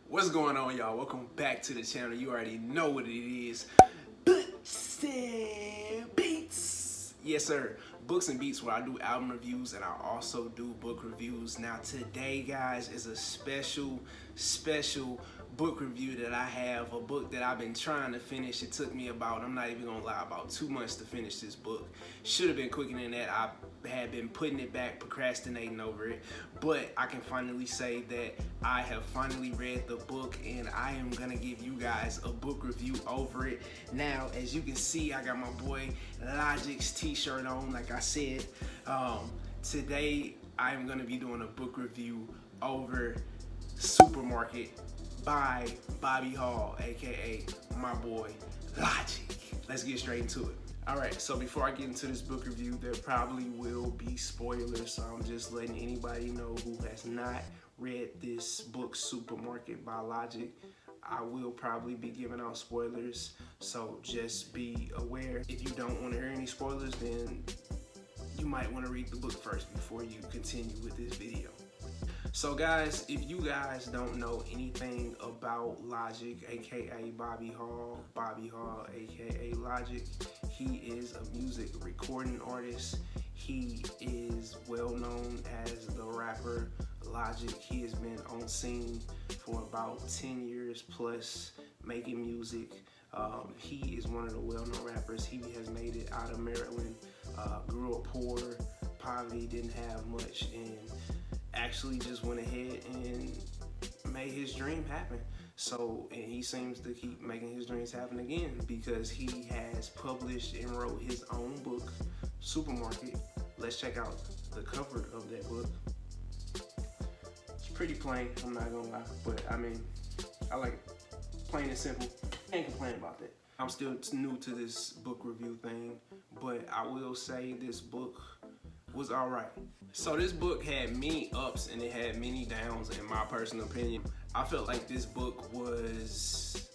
What's going on, y'all? Welcome back to the channel. You already know what it is. Books&Beats. Yes, sir. Books and Beats, where I do album reviews and I also do book reviews. Now, today, guys, is a special book review that I have. A book that I've been trying to finish. It took me about, I'm not even gonna lie, about 2 months to finish this book. Should have been quicker than that. I had been putting it back, procrastinating over it. But I can finally say that I have finally read the book and I am gonna give you guys a book review over it. Now, as you can see, I got my boy Logic's t-shirt on, like I said. Today, I am gonna be doing a book review over Supermarket by Bobby Hall, aka my boy Logic. Let's get straight into it. Alright, so before I get into this book review, there probably will be spoilers, so I'm just letting anybody know who has not read this book, Supermarket by Logic. I will probably be giving out spoilers, so just be aware. If you don't want to hear any spoilers, then you might want to read the book first before you continue with this video. So guys, if you guys don't know anything about Logic, aka Bobby Hall, aka Logic, he is a music recording artist. He is well known as the rapper Logic. He has been on scene for about 10 years plus making music. He is one of the well-known rappers. He has made it out of Maryland, grew up poor, poverty, didn't have much, and actually just went ahead and made his dream happen. So, and he seems to keep making his dreams happen again because he has published and wrote his own book, Supermarket. Let's check out the cover of that book. It's pretty plain, I'm not gonna lie, but I mean, I like it. Plain and simple. Can't complain about that. I'm still new to this book review thing, but I will say this book was alright. So this book had many ups and it had many downs in my personal opinion. I felt like this book was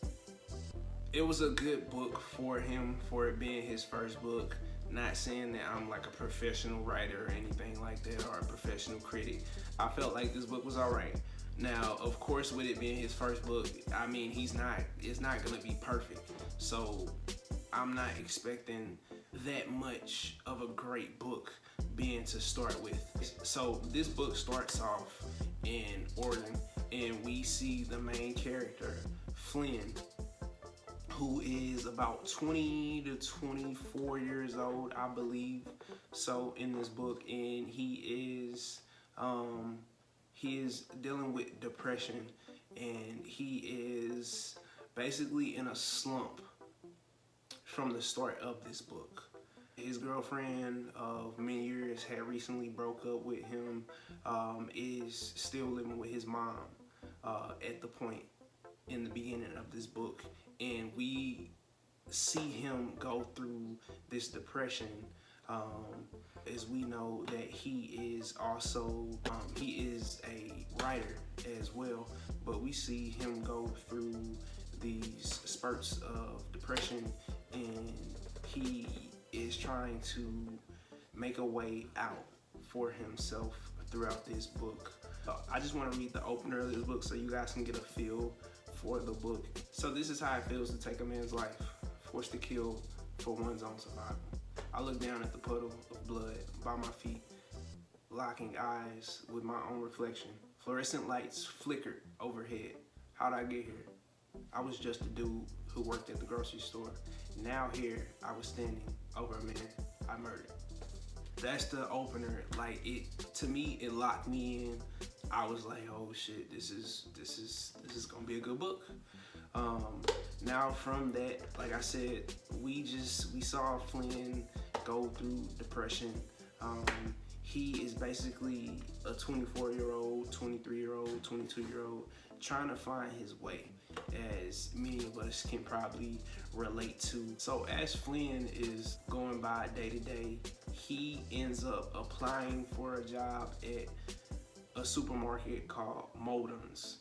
a good book for him, for it being his first book. Not saying that I'm like a professional writer or anything like that, or a professional critic. I felt like this book was alright. Now, of course, with it being his first book, I mean, it's not gonna be perfect. So I'm not expecting that much of a great book being to start with. So this book starts off in Oregon and we see the main character, Flynn, who is about 20 to 24 years old, I believe, so in this book, and he is dealing with depression, and he is basically in a slump from the start of this book. His girlfriend of many years had recently broke up with him, is still living with his mom at the point in the beginning of this book. And we see him go through this depression, as we know that he is also, he is a writer as well, but we see him go through these spurts of depression and he is trying to make a way out for himself throughout this book. I just want to read the opener of this book so you guys can get a feel for the book. So this is how it feels to take a man's life, forced to kill for one's own survival. I look down at the puddle of blood by my feet, locking eyes with my own reflection. Fluorescent lights flickered overhead. How'd I get here? I was just a dude who worked at the grocery store. Now here, I was standing over a man I murdered. That's the opener. Like, it, to me, it locked me in. I was like, oh shit, this is gonna be a good book. Now from that, like I said, we saw Flynn go through depression. He is basically a 24-year-old, 23-year-old, 22-year-old trying to find his way, as many of us can probably relate to. So as Flynn is going by day to day, he ends up applying for a job at a supermarket called Moldon's.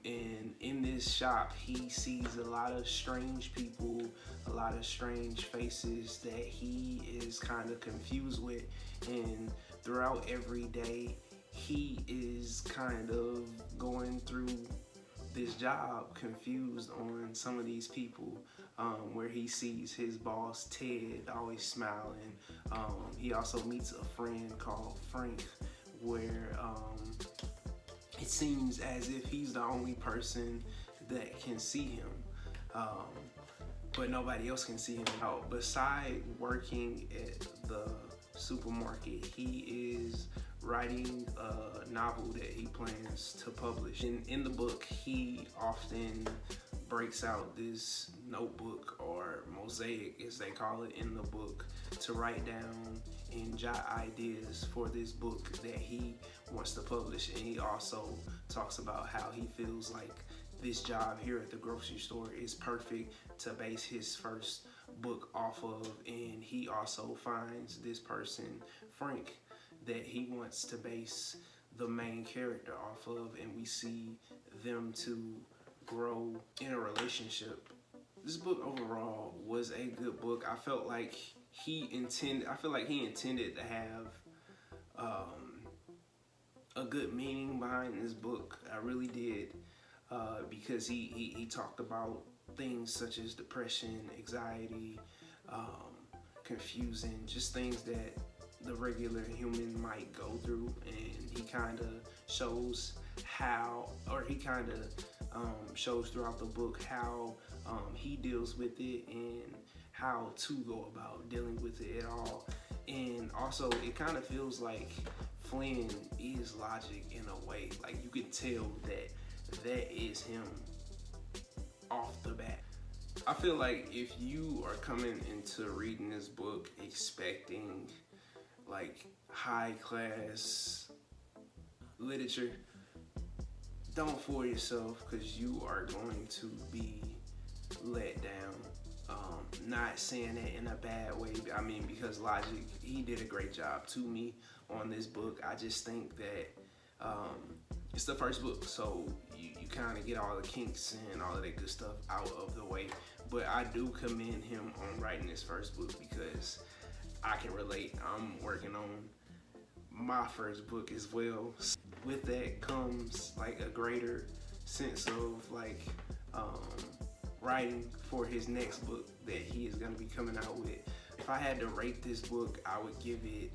And in this shop, he sees a lot of strange people, a lot of strange faces that he is kind of confused with. And throughout every day, he is kind of going through this job confused on some of these people, where he sees his boss Ted always smiling. He also meets a friend called Frank, where it seems as if he's the only person that can see him, but nobody else can see him out. Beside working at the supermarket, he is writing a novel that he plans to publish. In the book, he often breaks out this notebook, or mosaic as they call it in the book, to write down and jot ideas for this book that he wants to publish. And he also talks about how he feels like this job here at the grocery store is perfect to base his first book off of. And he also finds this person, Frank, that he wants to base the main character off of, and we see them two grow in a relationship. This book overall was a good book. I felt like he intended to have a good meaning behind this book. I really did, because he talked about things such as depression, anxiety, confusion, just things that the regular human might go through. And he kind of shows how, or he kind of shows throughout the book how he deals with it and how to go about dealing with it at all. And also, it kind of feels like Flynn is Logic in a way. Like, you could tell that that is him off the bat. I feel like if you are coming into reading this book expecting like high class literature, don't fool yourself, because you are going to be let down. Not saying that in a bad way. I mean, because Logic, he did a great job to me on this book. I just think that it's the first book, so you kind of get all the kinks and all of that good stuff out of the way. But I do commend him on writing this first book, because I can relate. I'm working on my first book as well. With that comes like a greater sense of like writing for his next book that he is going to be coming out with. If I had to rate this book, I would give it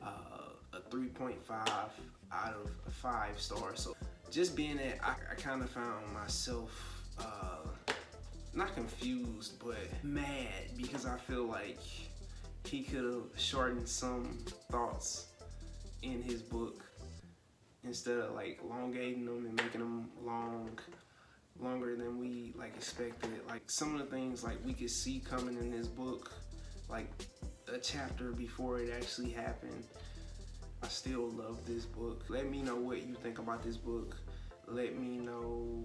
a 3.5 out of 5 stars. So just being that, I kind of found myself not confused, but mad, because I feel like he could have shortened some thoughts in his book instead of like elongating them and making them longer than we like expected. Like, some of the things like we could see coming in this book like a chapter before it actually happened. I still love this book. Let me know what you think about this book. Let me know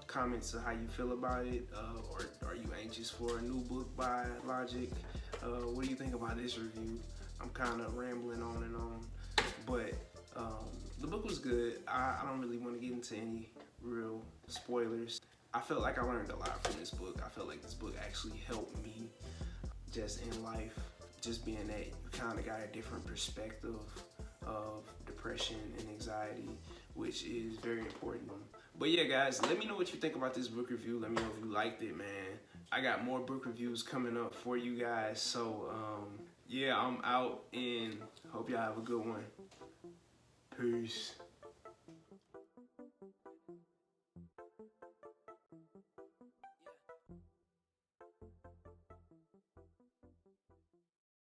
comments of how you feel about it, or are you anxious for a new book by Logic? What do you think about this review? I'm kind of rambling on and on, but the book was good. I don't really want to get into any real spoilers. I felt like I learned a lot from this book. I felt like this book actually helped me just in life, just being that you kind of got a different perspective of depression and anxiety, which is very important. But yeah, guys, let me know what you think about this book review. Let me know if you liked it, man. I got more book reviews coming up for you guys. So yeah, I'm out, and hope y'all have a good one. Peace.